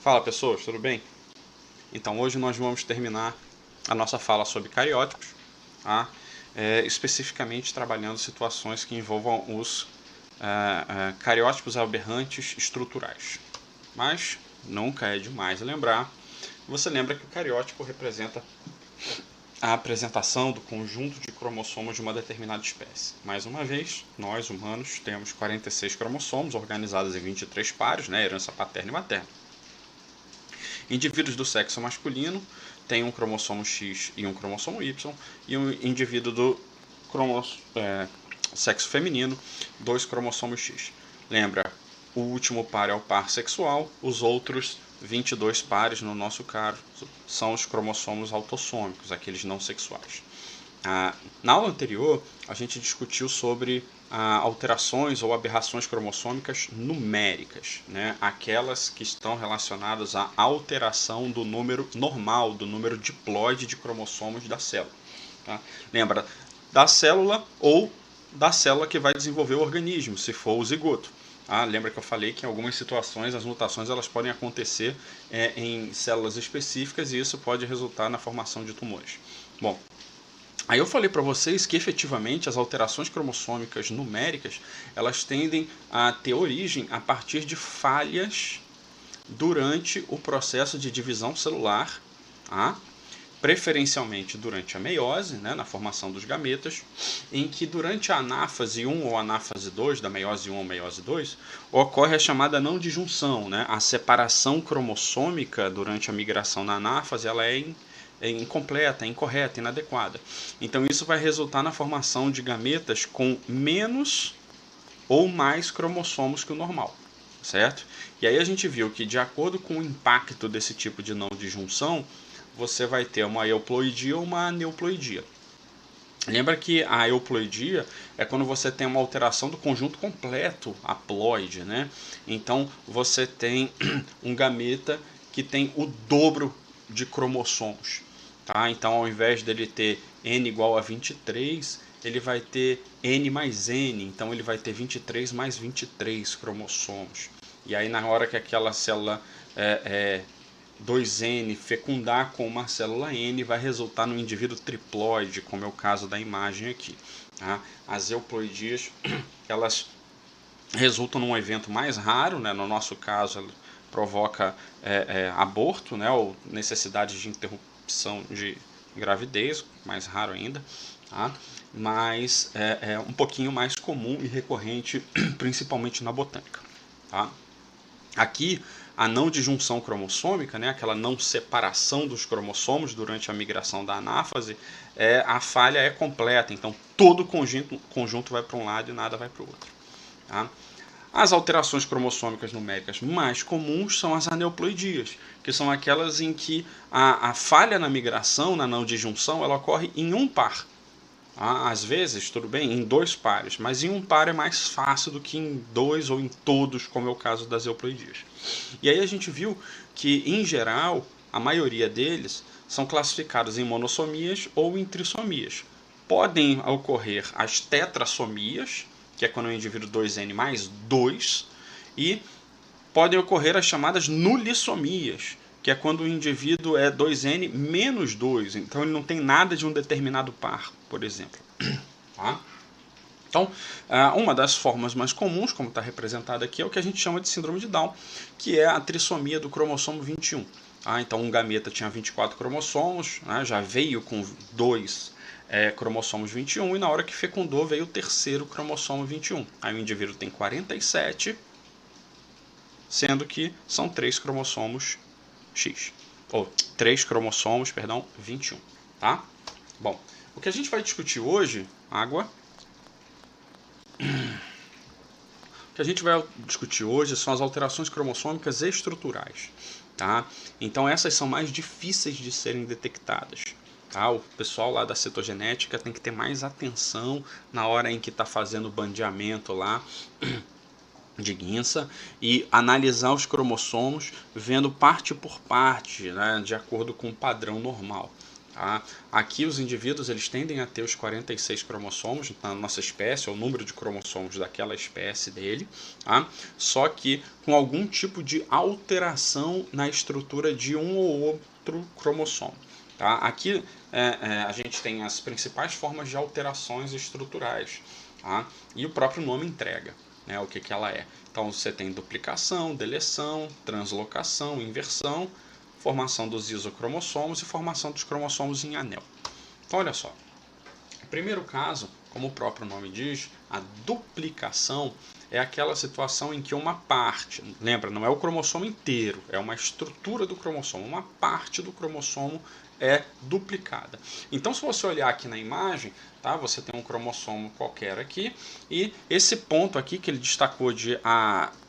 Fala pessoas, tudo bem? Então hoje nós vamos terminar a nossa fala sobre cariótipos, tá? Especificamente trabalhando situações que envolvam os cariótipos aberrantes estruturais. Mas nunca é demais lembrar, você lembra que o cariótipo representa a apresentação do conjunto de cromossomos de uma determinada espécie. Mais uma vez, nós humanos temos 46 cromossomos organizados em 23 pares, né, herança paterna e materna. Indivíduos do sexo masculino têm um cromossomo X e um cromossomo Y, e um indivíduo do sexo feminino, 2 cromossomos X. Lembra, o último par é o par sexual, os outros 22 pares, no nosso caso, são os cromossomos autossômicos, aqueles não sexuais. Na aula anterior, a gente discutiu sobre alterações ou aberrações cromossômicas numéricas, né? Aquelas que estão relacionadas à alteração do número normal, do número diploide de cromossomos da célula. Tá? Lembra, da célula ou da célula que vai desenvolver o organismo, se for o zigoto. Lembra que eu falei que em algumas situações as mutações elas podem acontecer em células específicas e isso pode resultar na formação de tumores. Bom, aí eu falei para vocês que efetivamente as alterações cromossômicas numéricas elas tendem a ter origem a partir de falhas durante o processo de divisão celular, preferencialmente durante a meiose, né, na formação dos gametas, em que durante a anáfase 1 ou anáfase 2, da meiose 1 ou meiose 2, ocorre a chamada não disjunção, né? A separação cromossômica durante a migração na anáfase ela é incompleta, incorreta, inadequada. Então isso vai resultar na formação de gametas com menos ou mais cromossomos que o normal, certo? E aí a gente viu que de acordo com o impacto desse tipo de não disjunção, você vai ter uma euploidia ou uma aneuploidia. Lembra que a euploidia é quando você tem uma alteração do conjunto completo haploide, né? Então você tem um gameta que tem o dobro de cromossomos. Tá? Então ao invés dele ter n igual a 23, ele vai ter n mais n, então ele vai ter 23 mais 23 cromossomos. E aí na hora que aquela célula 2N fecundar com uma célula N vai resultar no indivíduo triploide, como é o caso da imagem aqui. Tá? As euploidias elas resultam num evento mais raro, né? No nosso caso ela provoca aborto, né? Ou necessidade de interrupção de gravidez, mais raro ainda, tá? Mas é um pouquinho mais comum e recorrente, principalmente na botânica. Tá? Aqui, a não disjunção cromossômica, né, aquela não separação dos cromossomos durante a migração da anáfase, a falha é completa, então todo o conjunto vai para um lado e nada vai para o outro. Tá? As alterações cromossômicas numéricas mais comuns são as aneuploidias, que são aquelas em que a falha na migração, na não disjunção, ela ocorre em um par. Às vezes, tudo bem, em 2 pares, mas em um par é mais fácil do que em 2 ou em todos, como é o caso das euploidias. E aí a gente viu que, em geral, a maioria deles são classificados em monossomias ou em trissomias. Podem ocorrer as tetrassomias, que é quando o indivíduo 2N mais 2, e podem ocorrer as chamadas nulissomias, que é quando o indivíduo é 2N menos 2, então ele não tem nada de um determinado par, por exemplo. Tá? Então, uma das formas mais comuns, como está representada aqui, é o que a gente chama de síndrome de Down, que é a trissomia do cromossomo 21. Então, um gameta tinha 24 cromossomos, né, já veio com 2 cromossomos 21, e na hora que fecundou veio o terceiro cromossomo 21. Aí o indivíduo tem 47, sendo que são 3 cromossomos X. Ou 3 cromossomos, perdão, 21. Tá? Bom, o que a gente vai discutir hoje, água. O que a gente vai discutir hoje são as alterações cromossômicas estruturais. Tá? Então essas são mais difíceis de serem detectadas. Tá? O pessoal lá da citogenética tem que ter mais atenção na hora em que está fazendo o bandeamento lá de Guinça e analisar os cromossomos vendo parte por parte, né, de acordo com o padrão normal. Tá? Aqui os indivíduos eles tendem a ter os 46 cromossomos na nossa espécie, é o número de cromossomos daquela espécie dele, tá? Só que com algum tipo de alteração na estrutura de um ou outro cromossomo. Tá? Aqui a gente tem as principais formas de alterações estruturais, tá? E o próprio nome entrega, né, o que ela é. Então você tem duplicação, deleção, translocação, inversão, formação dos isocromossomos e formação dos cromossomos em anel. Então, olha só. O primeiro caso, como o próprio nome diz, a duplicação é aquela situação em que uma parte, lembra, não é o cromossomo inteiro, é uma estrutura do cromossomo, uma parte do cromossomo é duplicada. Então, se você olhar aqui na imagem, tá, você tem um cromossomo qualquer aqui, e esse ponto aqui que ele destacou de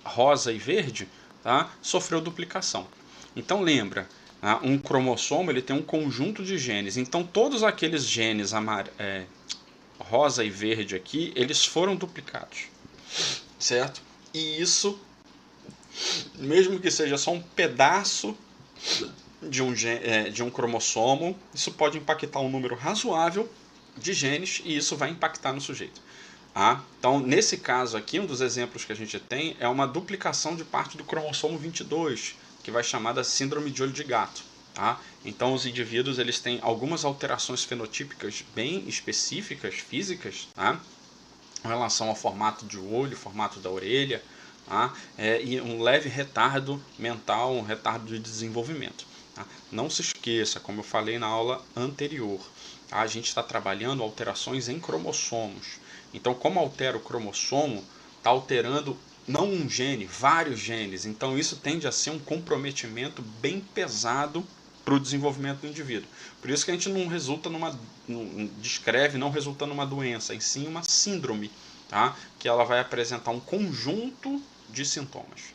rosa e verde, tá, sofreu duplicação. Então lembra, um cromossomo ele tem um conjunto de genes. Então todos aqueles genes rosa e verde aqui, eles foram duplicados, certo? E isso, mesmo que seja só um pedaço de um cromossomo, isso pode impactar um número razoável de genes e isso vai impactar no sujeito. Então, nesse caso aqui, um dos exemplos que a gente tem é uma duplicação de parte do cromossomo 22, que vai chamar da síndrome de olho de gato. Tá? Então, os indivíduos eles têm algumas alterações fenotípicas bem específicas, físicas, tá? Em relação ao formato de olho, formato da orelha, tá? E um leve retardo mental, um retardo de desenvolvimento. Tá? Não se esqueça, como eu falei na aula anterior, tá? A gente está trabalhando alterações em cromossomos. Então, como altera o cromossomo, está alterando não um gene, vários genes. Então, isso tende a ser um comprometimento bem pesado para o desenvolvimento do indivíduo. Por isso que a gente descreve, não resulta numa doença, e sim uma síndrome, tá? Que ela vai apresentar um conjunto de sintomas.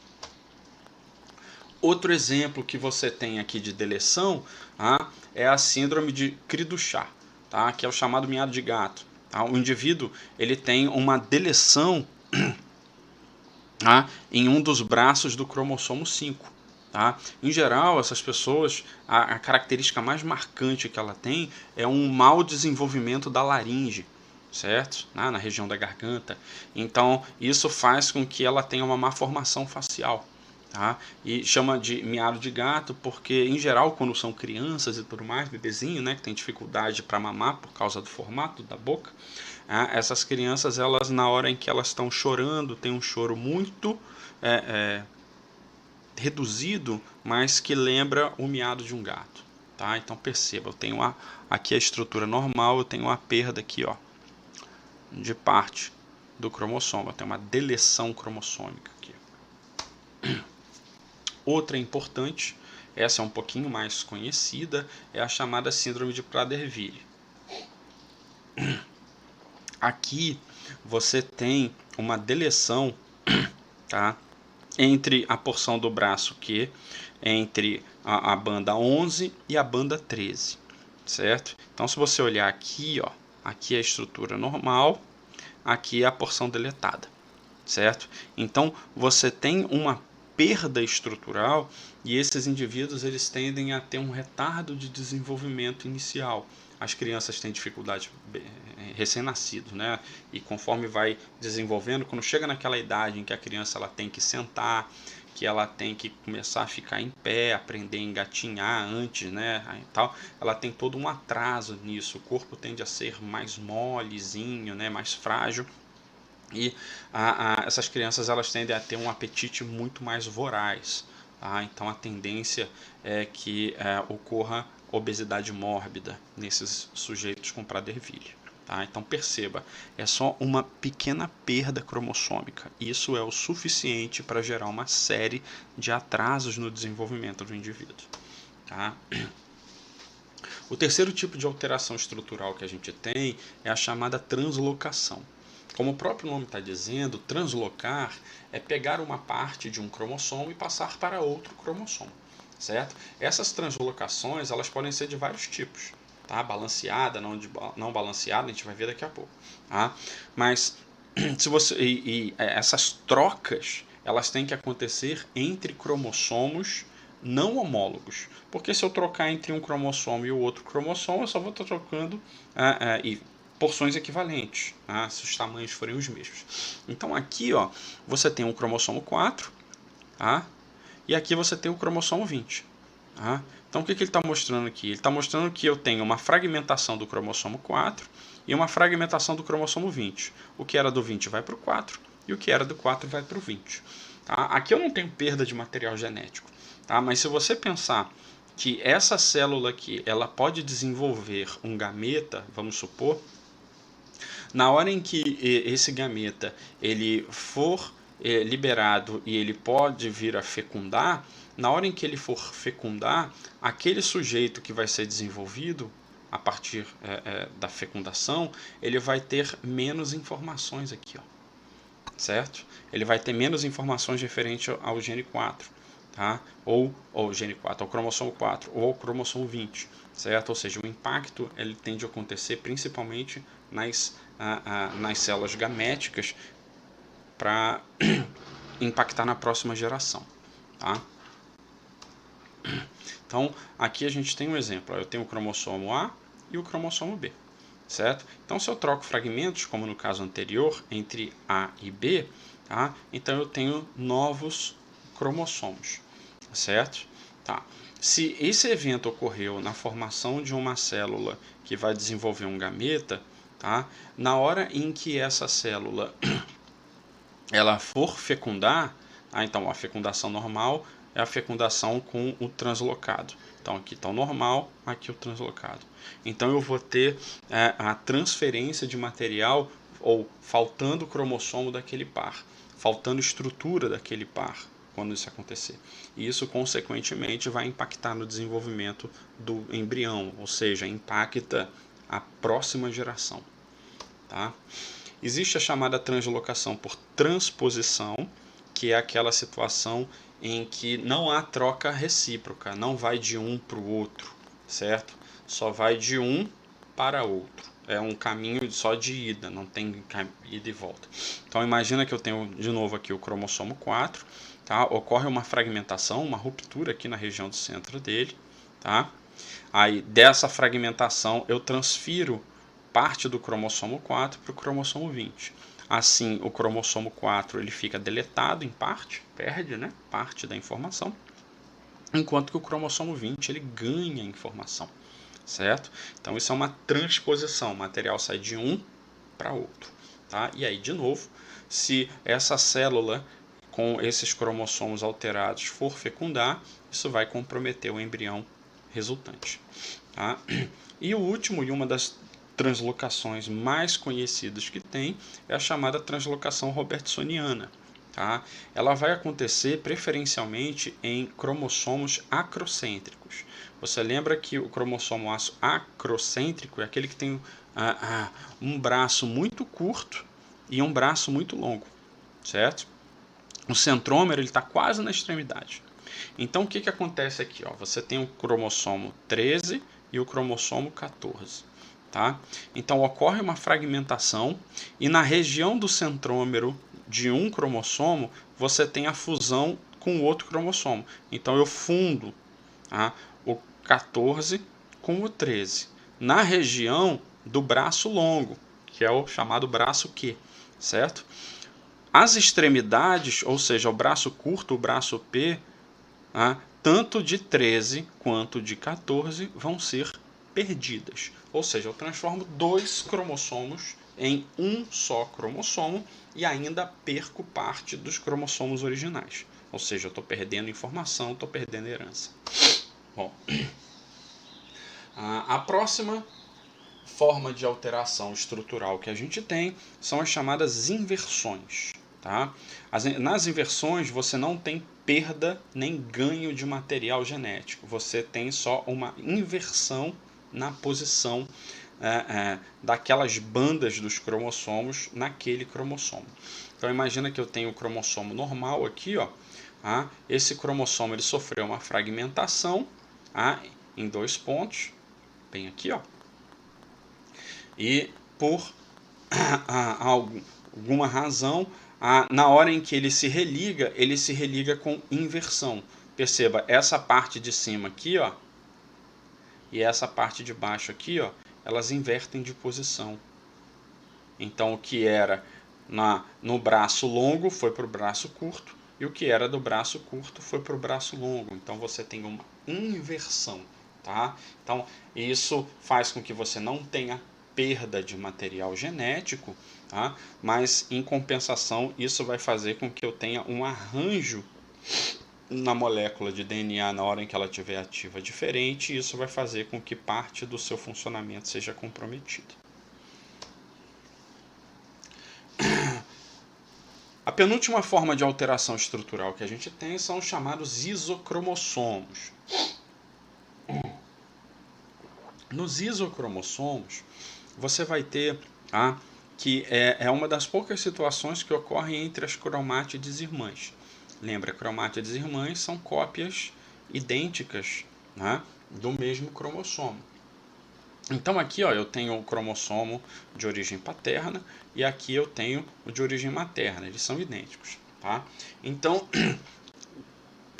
Outro exemplo que você tem aqui de deleção, tá, é a síndrome de Cri-du-Chat, tá, que é o chamado miado de gato. Tá? O indivíduo ele tem uma deleção em um dos braços do cromossomo 5. Tá? Em geral, essas pessoas, a característica mais marcante que ela tem é um mau desenvolvimento da laringe, certo? Na região da garganta. Então, isso faz com que ela tenha uma má formação facial. Tá? E chama de miado de gato porque, em geral, quando são crianças e tudo mais, bebezinho, né, que tem dificuldade para mamar por causa do formato da boca, essas crianças, elas na hora em que elas estão chorando, tem um choro muito reduzido, mas que lembra o miado de um gato. Tá? Então perceba, eu tenho aqui a estrutura normal, eu tenho uma perda aqui, ó, de parte do cromossomo, eu tenho uma deleção cromossômica aqui. Outra importante, essa é um pouquinho mais conhecida, é a chamada síndrome de Prader-Willi. Aqui você tem uma deleção, tá, entre a porção do braço Q, entre a banda 11 e a banda 13, certo? Então, se você olhar aqui, ó, aqui é a estrutura normal, aqui é a porção deletada, certo? Então, você tem uma perda estrutural e esses indivíduos eles tendem a ter um retardo de desenvolvimento inicial. As crianças têm dificuldade recém-nascidos, né? E conforme vai desenvolvendo, quando chega naquela idade em que a criança ela tem que sentar, que ela tem que começar a ficar em pé, aprender a engatinhar antes, né, e tal, ela tem todo um atraso nisso. O corpo tende a ser mais molezinho, né, mais frágil. E essas crianças elas tendem a ter um apetite muito mais voraz. Tá? Então a tendência é que ocorra obesidade mórbida nesses sujeitos com Prader-Willi. Tá? Então perceba, é só uma pequena perda cromossômica. Isso é o suficiente para gerar uma série de atrasos no desenvolvimento do indivíduo. Tá? O terceiro tipo de alteração estrutural que a gente tem é a chamada translocação. Como o próprio nome está dizendo, translocar é pegar uma parte de um cromossomo e passar para outro cromossomo, certo? Essas translocações elas podem ser de vários tipos, tá? Balanceada, não balanceada, a gente vai ver daqui a pouco, tá? Mas se você essas trocas elas têm que acontecer entre cromossomos não homólogos. Porque se eu trocar entre um cromossomo e o outro cromossomo, eu só vou estar trocando porções equivalentes, tá? Se os tamanhos forem os mesmos. Então aqui, ó, você tem um cromossomo 4, tá? E aqui você tem o cromossomo 20. Tá? Então o que ele está mostrando aqui? Ele está mostrando que eu tenho uma fragmentação do cromossomo 4 e uma fragmentação do cromossomo 20. O que era do 20 vai para o 4 e o que era do 4 vai para o 20. Tá? Aqui eu não tenho perda de material genético, tá? Mas se você pensar que essa célula aqui ela pode desenvolver um gameta, vamos supor, na hora em que esse gameta ele for liberado e ele pode vir a fecundar, na hora em que ele for fecundar, aquele sujeito que vai ser desenvolvido a partir da fecundação, ele vai ter menos informações aqui, ó, certo? Ele vai ter menos informações referente ao gene 4, tá? Ou gene 4, ao cromossomo 4 ou ao cromossomo 20, certo? Ou seja, o impacto ele tende a acontecer principalmente nas células gaméticas para impactar na próxima geração, tá? Então, aqui a gente tem um exemplo. Eu tenho o cromossomo A e o cromossomo B, certo? Então, se eu troco fragmentos, como no caso anterior, entre A e B, tá? Então eu tenho novos cromossomos, certo? Tá. Se esse evento ocorreu na formação de uma célula que vai desenvolver um gameta, tá? Na hora em que essa célula ela for fecundar, então a fecundação normal é a fecundação com o translocado. Então aqui está o normal, aqui o translocado. Então eu vou ter a transferência de material ou faltando cromossomo daquele par, faltando estrutura daquele par quando isso acontecer. E isso consequentemente vai impactar no desenvolvimento do embrião, ou seja, impacta a próxima geração, tá? Existe a chamada translocação por transposição, que é aquela situação em que não há troca recíproca, não vai de um para o outro, certo? Só vai de um para outro. É um caminho só de ida, não tem ida e volta. Então imagina que eu tenho de novo aqui o cromossomo 4, tá? Ocorre uma fragmentação, uma ruptura aqui na região do centro dele, tá? Aí dessa fragmentação eu transfiro parte do cromossomo 4 para o cromossomo 20. Assim, o cromossomo 4 ele fica deletado em parte, perde, né, parte da informação, enquanto que o cromossomo 20 ele ganha informação, certo? Então isso é uma transposição, o material sai de um para outro, tá? E aí, de novo, se essa célula com esses cromossomos alterados for fecundar, isso vai comprometer o embrião resultante, tá? E o último e uma das translocações mais conhecidas que tem é a chamada translocação robertsoniana. Tá? Ela vai acontecer preferencialmente em cromossomos acrocêntricos. Você lembra que o cromossomo acrocêntrico é aquele que tem um braço muito curto e um braço muito longo, certo? O centrômero está quase na extremidade. Então o que acontece aqui? Ó? Você tem o cromossomo 13 e o cromossomo 14. Tá? Então ocorre uma fragmentação e na região do centrômero de um cromossomo você tem a fusão com o outro cromossomo. Então eu fundo, tá, o 14 com o 13 na região do braço longo, que é o chamado braço Q, certo? As extremidades, ou seja, o braço curto, o braço P, tá, tanto de 13 quanto de 14 vão ser perdidas. Ou seja, eu transformo dois cromossomos em um só cromossomo e ainda perco parte dos cromossomos originais. Ou seja, eu estou perdendo informação, estou perdendo herança. Bom, a próxima forma de alteração estrutural que a gente tem são as chamadas inversões. Tá? Nas inversões você não tem perda nem ganho de material genético, você tem só uma inversão na posição daquelas bandas dos cromossomos naquele cromossomo. Então imagina que eu tenho o cromossomo normal aqui, ó, tá? Esse cromossomo ele sofreu uma fragmentação, tá, em dois pontos, bem aqui, ó, e por alguma razão na hora em que ele se religa com inversão. Perceba, essa parte de cima aqui, ó, e essa parte de baixo aqui, ó, elas invertem de posição. Então o que era no braço longo foi para o braço curto, e o que era do braço curto foi para o braço longo. Então você tem uma inversão, tá? Então isso faz com que você não tenha perda de material genético, tá? Mas em compensação isso vai fazer com que eu tenha um arranjo na molécula de DNA na hora em que ela estiver ativa diferente, e isso vai fazer com que parte do seu funcionamento seja comprometido. A penúltima forma de alteração estrutural que a gente tem são os chamados isocromossomos. Nos isocromossomos, você vai ter que é uma das poucas situações que ocorrem entre as cromátides irmãs. Lembra, cromátides irmãs são cópias idênticas, né, do mesmo cromossomo. Então aqui, ó, eu tenho o cromossomo de origem paterna e aqui eu tenho o de origem materna, eles são idênticos, tá? Então,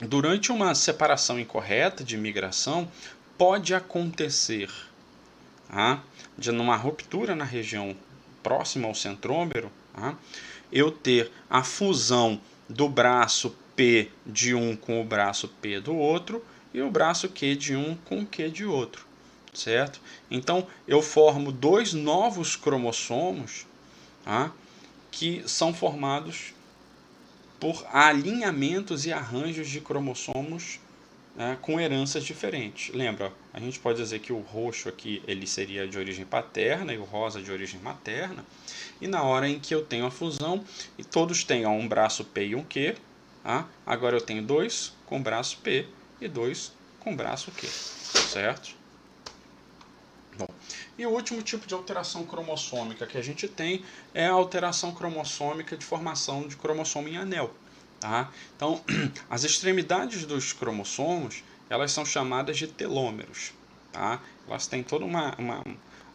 durante uma separação incorreta de migração, pode acontecer de numa ruptura na região próxima ao centrômero, eu ter a fusão do braço P de um com o braço P do outro e o braço Q de um com o Q de outro. Certo? Então eu formo dois novos cromossomos que são formados por alinhamentos e arranjos de cromossomos com heranças diferentes. Lembra, a gente pode dizer que o roxo aqui ele seria de origem paterna e o rosa de origem materna, e na hora em que eu tenho a fusão e todos têm um braço P e um Q, agora eu tenho dois com braço P e dois com braço Q, certo? Bom, e o último tipo de alteração cromossômica que a gente tem é a alteração cromossômica de formação de cromossomo em anel. Tá? Então, as extremidades dos cromossomos, elas são chamadas de telômeros. Tá? Elas têm toda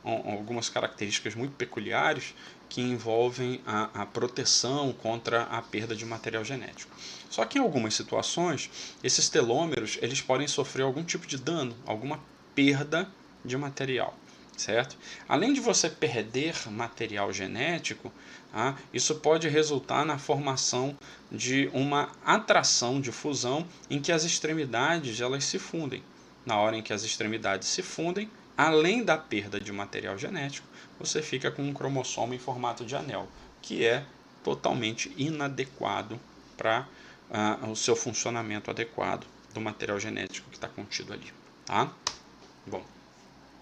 algumas características muito peculiares que envolvem a proteção contra a perda de material genético. Só que em algumas situações, esses telômeros eles podem sofrer algum tipo de dano, alguma perda de material, certo? Além de você perder material genético, isso pode resultar na formação de uma atração de fusão em que as extremidades elas se fundem. Na hora em que as extremidades se fundem, além da perda de material genético, você fica com um cromossomo em formato de anel, que é totalmente inadequado para o seu funcionamento adequado do material genético que está contido ali. Tá? Bom,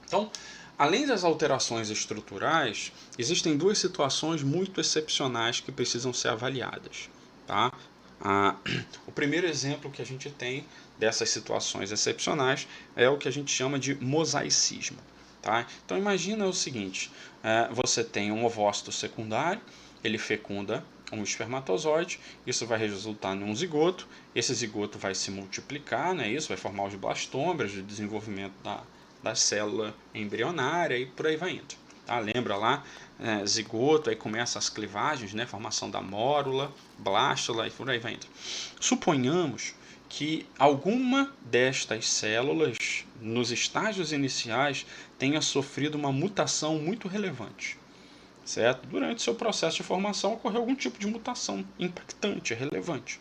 então, além das alterações estruturais, existem duas situações muito excepcionais que precisam ser avaliadas. Tá? O primeiro exemplo que a gente tem dessas situações excepcionais é o que a gente chama de mosaicismo. Tá? Então imagina o seguinte, você tem um ovócito secundário, ele fecunda um espermatozoide, isso vai resultar em um zigoto, esse zigoto vai se multiplicar, né, isso vai formar os blastômeros de desenvolvimento da célula embrionária e por aí vai indo. Tá? Lembra lá, zigoto, aí começa as clivagens, né, formação da mórula, blástula e por aí vai indo. Suponhamos que alguma destas células, nos estágios iniciais, tenha sofrido uma mutação muito relevante. Certo? Durante seu processo de formação ocorreu algum tipo de mutação impactante, relevante.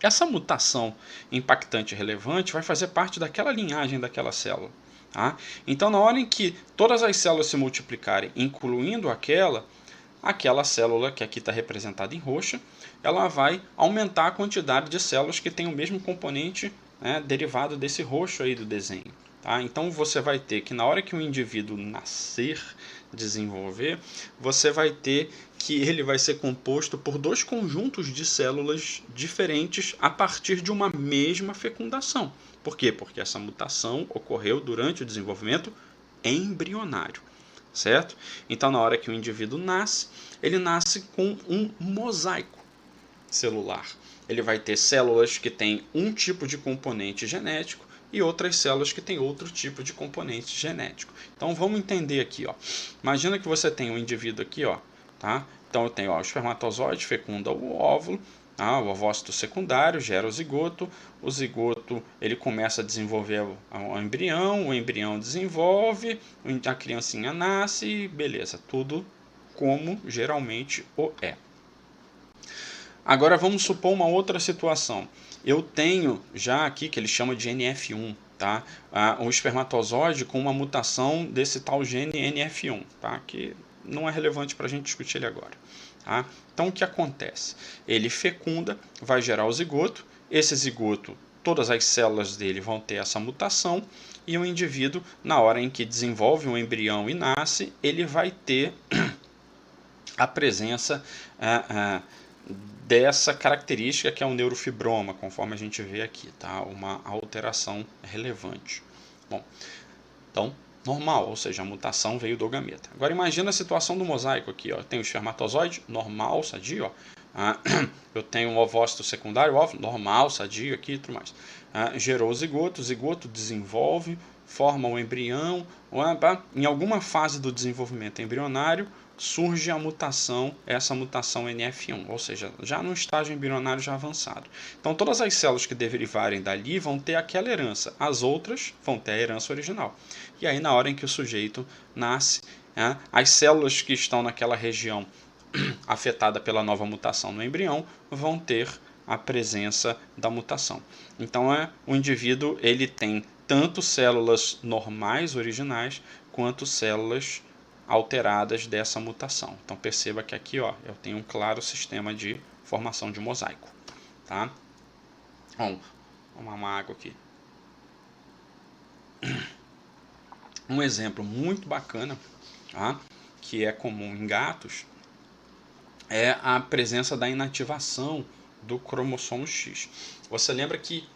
Essa mutação impactante e relevante vai fazer parte daquela linhagem daquela célula. Tá? Então, na hora em que todas as células se multiplicarem, incluindo aquela célula que aqui está representada em roxa, ela vai aumentar a quantidade de células que tem o mesmo componente, né, derivado desse roxo aí do desenho. Tá? Então, você vai ter que na hora que o indivíduo nascer, desenvolver, você vai ter que ele vai ser composto por dois conjuntos de células diferentes a partir de uma mesma fecundação. Por quê? Porque essa mutação ocorreu durante o desenvolvimento embrionário, certo? Então, na hora que o indivíduo nasce, ele nasce com um mosaico celular. Ele vai ter células que têm um tipo de componente genético e outras células que têm outro tipo de componente genético. Então vamos entender aqui, ó. Imagina que você tem um indivíduo aqui, ó, tá? Então eu tenho, ó, o espermatozoide fecunda o óvulo, o ovócito secundário gera o zigoto ele começa a desenvolver o embrião desenvolve, a criancinha nasce, beleza, tudo como geralmente o é. Agora vamos supor uma outra situação. Eu tenho já aqui, que ele chama de NF1, tá? Um espermatozoide com uma mutação desse tal gene NF1, tá? Que não é relevante para a gente discutir ele agora. Tá? Então o que acontece? Ele fecunda, vai gerar o zigoto, esse zigoto, todas as células dele vão ter essa mutação, e o indivíduo, na hora em que desenvolve um embrião e nasce, ele vai ter a presença dessa característica que é o neurofibroma, conforme a gente vê aqui, tá? Uma alteração relevante. Bom, então, normal, ou seja, a mutação veio do gameta. Agora imagina a situação do mosaico aqui, ó. Tem o espermatozoide normal, sadio, ó. Eu tenho um ovócito secundário, óvulo normal, sadio aqui e tudo mais. Gerou o zigoto desenvolve, forma um embrião, em alguma fase do desenvolvimento embrionário surge a mutação, essa mutação NF1, ou seja, já no estágio embrionário já avançado. Então todas as células que derivarem dali vão ter aquela herança, as outras vão ter a herança original. E aí na hora em que o sujeito nasce, as células que estão naquela região afetada pela nova mutação no embrião vão ter a presença da mutação. Então o indivíduo ele tem tanto células normais originais quanto células alteradas dessa mutação. Então perceba que aqui, ó, eu tenho um claro sistema de formação de mosaico, tá? Bom, vamos uma água aqui. Um exemplo muito bacana, tá? Que é comum em gatos, é a presença da inativação do cromossomo X. Você lembra que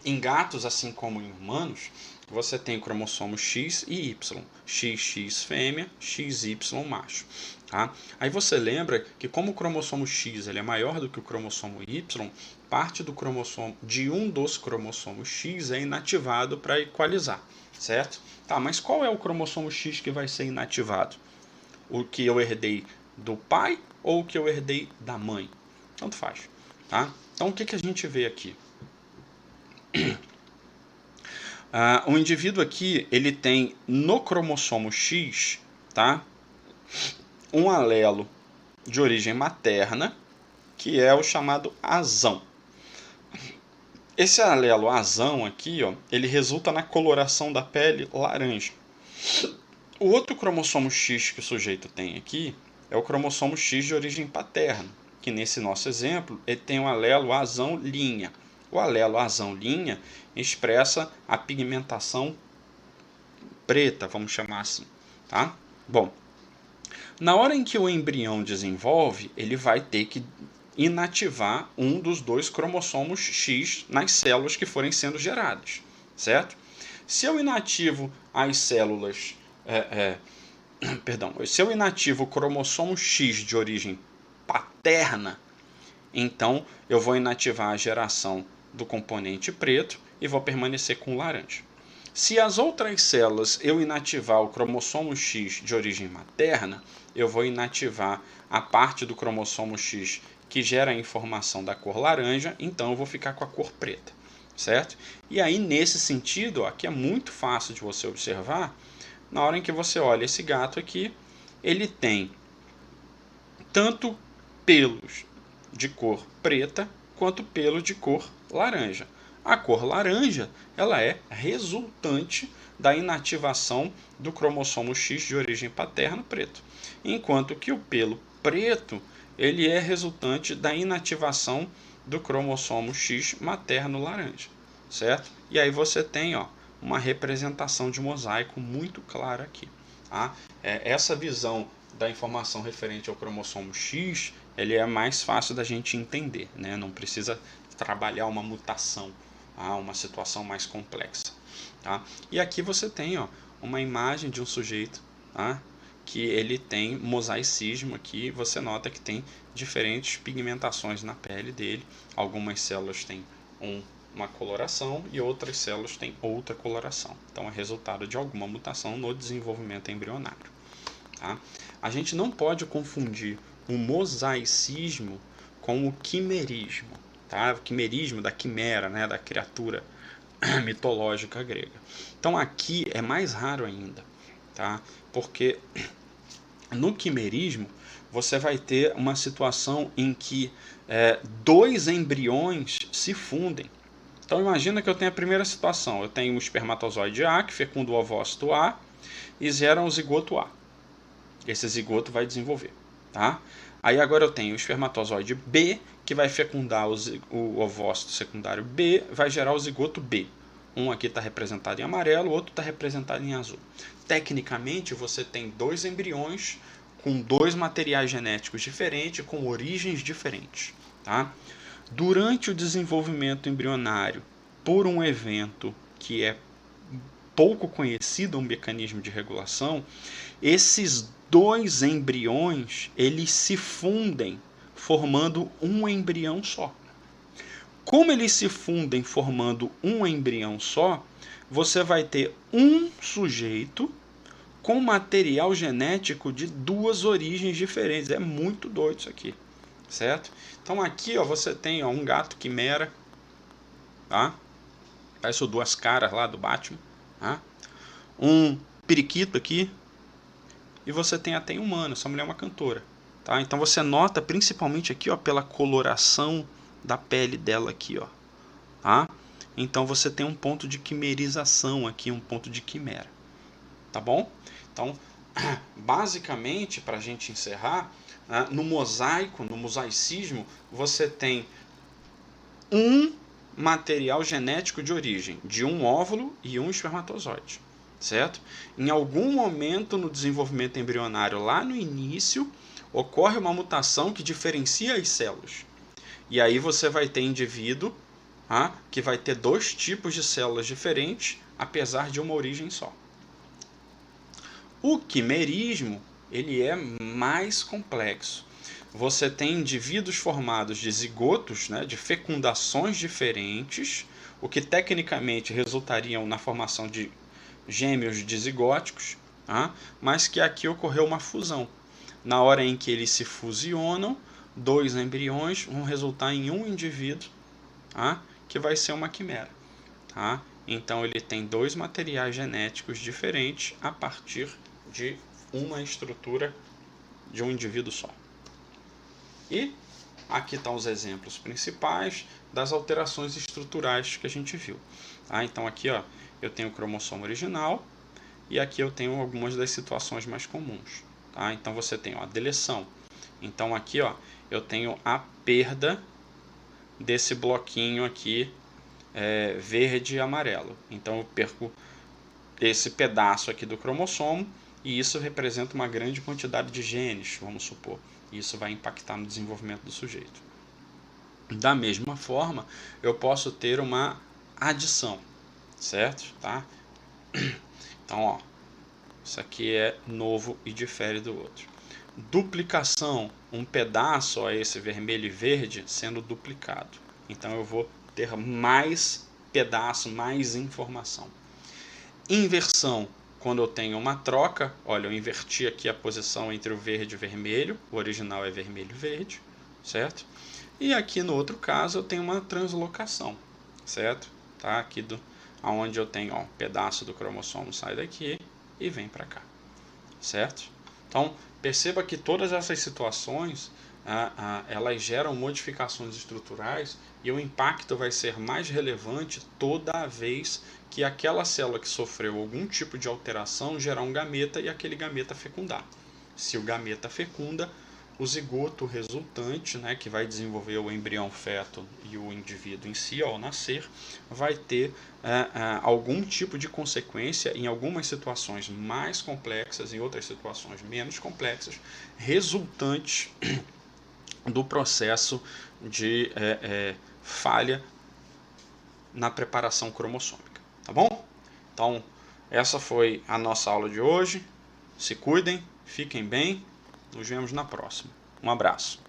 em gatos, assim como em humanos, você tem cromossomo X e Y, XX fêmea, XY macho. Tá? Aí você lembra que como o cromossomo X ele é maior do que o cromossomo Y, parte do cromossomo de um dos cromossomos X é inativado para equalizar, certo? Tá, mas qual é o cromossomo X que vai ser inativado? O que eu herdei do pai ou o que eu herdei da mãe? Tanto faz. Tá? Então o que a gente vê aqui? O indivíduo aqui ele tem no cromossomo X, tá, um alelo de origem materna, que é o chamado azão. Esse alelo azão aqui, ó, ele resulta na coloração da pele laranja. O outro cromossomo X que o sujeito tem aqui é o cromossomo X de origem paterna, que nesse nosso exemplo ele tem um alelo azão linha. O alelo azão linha expressa a pigmentação preta, vamos chamar assim, tá? Bom, na hora em que o embrião desenvolve, ele vai ter que inativar um dos dois cromossomos X nas células que forem sendo geradas, certo? Se eu inativo as células, se eu inativo o cromossomo X de origem paterna, então eu vou inativar a geração do componente preto e vou permanecer com o laranja. Se as outras células eu inativar o cromossomo X de origem materna, eu vou inativar a parte do cromossomo X que gera a informação da cor laranja, então eu vou ficar com a cor preta, certo? E aí nesse sentido, ó, que é muito fácil de você observar, na hora em que você olha esse gato aqui, ele tem tanto pelos de cor preta quanto pelo de cor laranja. A cor laranja ela é resultante da inativação do cromossomo X de origem paterna preto, enquanto que o pelo preto ele é resultante da inativação do cromossomo X materno laranja, certo? E aí você tem, ó, uma representação de mosaico muito clara aqui. Tá? Essa visão da informação referente ao cromossomo X ele é mais fácil da gente entender, né? Não precisa trabalhar uma mutação, uma situação mais complexa. Tá? E aqui você tem, ó, uma imagem de um sujeito, tá? Que ele tem mosaicismo aqui, você nota que tem diferentes pigmentações na pele dele, algumas células têm uma coloração e outras células têm outra coloração. Então é resultado de alguma mutação no desenvolvimento embrionário. Tá? A gente não pode confundir o mosaicismo com o quimerismo, tá? O quimerismo da quimera, né? Da criatura mitológica grega. Então aqui é mais raro ainda, tá? Porque no quimerismo você vai ter uma situação em que dois embriões se fundem. Então imagina que eu tenho a primeira situação, eu tenho um espermatozoide A que fecunda o ovócito A e gera um zigoto A. Esse zigoto vai desenvolver, tá? Aí agora eu tenho o espermatozoide B que vai fecundar o ovócito secundário B, vai gerar o zigoto B. Um aqui está representado em amarelo, o outro está representado em azul. Tecnicamente você tem dois embriões com dois materiais genéticos diferentes, com origens diferentes, tá? Durante o desenvolvimento embrionário, por um evento que é pouco conhecido, um mecanismo de regulação, esses dois embriões eles se fundem formando um embrião só. Como eles se fundem formando um embrião só, você vai ter um sujeito com material genético de duas origens diferentes. É muito doido isso aqui, certo? Então aqui ó, você tem ó, um gato quimera, tá? Parece o Duas Caras lá do Batman, tá? Um periquito aqui, e você tem até humano, essa mulher é uma cantora, tá? Então você nota principalmente aqui ó, pela coloração da pele dela aqui, ó, tá? Então você tem um ponto de quimerização aqui, um ponto de quimera, tá bom? Então, basicamente, para a gente encerrar, no mosaico, no mosaicismo, você tem um material genético de origem, de um óvulo e um espermatozoide, certo? Em algum momento no desenvolvimento embrionário, lá no início, ocorre uma mutação que diferencia as células. E aí você vai ter indivíduo que vai ter dois tipos de células diferentes, apesar de uma origem só. O quimerismo ele é mais complexo. Você tem indivíduos formados de zigotos, né, de fecundações diferentes, o que tecnicamente resultariam na formação de gêmeos dizigóticos, mas que aqui ocorreu uma fusão. Na hora em que eles se fusionam, dois embriões vão resultar em um indivíduo, que vai ser uma quimera. Então ele tem dois materiais genéticos diferentes a partir de uma estrutura de um indivíduo só. E aqui estão os exemplos principais das alterações estruturais que a gente viu. Então aqui ó, eu tenho o cromossomo original e aqui eu tenho algumas das situações mais comuns. Então você tem a deleção. Então aqui ó, eu tenho a perda desse bloquinho aqui verde e amarelo. Então eu perco esse pedaço aqui do cromossomo e isso representa uma grande quantidade de genes, vamos supor. Isso vai impactar no desenvolvimento do sujeito. Da mesma forma, eu posso ter uma adição, certo? Então, ó, isso aqui é novo e difere do outro. Duplicação, um pedaço, ó, esse vermelho e verde, sendo duplicado. Então eu vou ter mais pedaço, mais informação. Inversão, quando eu tenho uma troca, olha, eu inverti aqui a posição entre o verde e o vermelho, o original é vermelho e verde, certo? E aqui no outro caso eu tenho uma translocação, certo? Aqui onde eu tenho um pedaço do cromossomo sai daqui e vem para cá, certo? Então perceba que todas essas situações elas geram modificações estruturais e o impacto vai ser mais relevante toda vez que aquela célula que sofreu algum tipo de alteração gerar um gameta e aquele gameta fecundar. Se o gameta fecunda, o zigoto resultante, né, que vai desenvolver o embrião feto e o indivíduo em si ao nascer, vai ter algum tipo de consequência em algumas situações mais complexas, em outras situações menos complexas, resultantes do processo de falha na preparação cromossômica, tá bom? Então, essa foi a nossa aula de hoje. Se cuidem, fiquem bem, nos vemos na próxima. Um abraço.